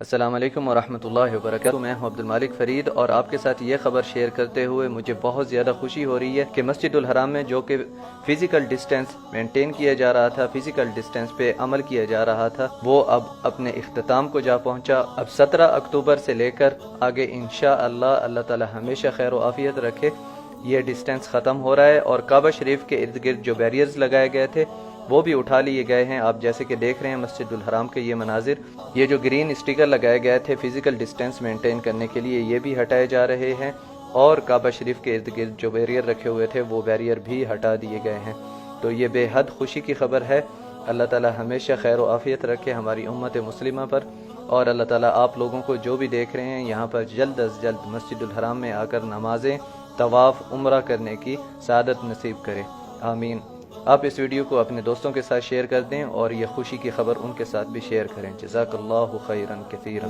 السلام علیکم ورحمۃ اللہ وبرکاتہ۔ میں ہوں عبد المالک فرید اور آپ کے ساتھ یہ خبر شیئر کرتے ہوئے مجھے بہت زیادہ خوشی ہو رہی ہے کہ مسجد الحرام میں جو کہ فزیکل ڈسٹینس مینٹین کیا جا رہا تھا، فزیکل ڈسٹینس پہ عمل کیا جا رہا تھا، وہ اب اپنے اختتام کو جا پہنچا۔ اب 17 اکتوبر سے لے کر آگے انشاءاللہ اللہ تعالی ہمیشہ خیر و عافیت رکھے، یہ ڈسٹینس ختم ہو رہا ہے اور کعبہ شریف کے ارد گرد جو بیریئرز لگائے گئے تھے وہ بھی اٹھا لیے گئے ہیں۔ آپ جیسے کہ دیکھ رہے ہیں مسجد الحرام کے یہ مناظر، یہ جو گرین اسٹیکر لگائے گئے تھے فزیکل ڈسٹینس مینٹین کرنے کے لیے، یہ بھی ہٹائے جا رہے ہیں، اور کعبہ شریف کے ارد گرد جو بیریئر رکھے ہوئے تھے وہ بیریئر بھی ہٹا دیے گئے ہیں۔ تو یہ بے حد خوشی کی خبر ہے۔ اللہ تعالی ہمیشہ خیر و عافیت رکھے ہماری امت مسلمہ پر، اور اللہ تعالیٰ آپ لوگوں کو جو بھی دیکھ رہے ہیں یہاں پر جلد از جلد مسجد الحرام میں آ کر نمازیں، طواف، عمرہ کرنے کی سعادت نصیب کرے، آمین۔ آپ اس ویڈیو کو اپنے دوستوں کے ساتھ شیئر کر دیں اور یہ خوشی کی خبر ان کے ساتھ بھی شیئر کریں۔ جزاک اللہ خیرا کثیرا۔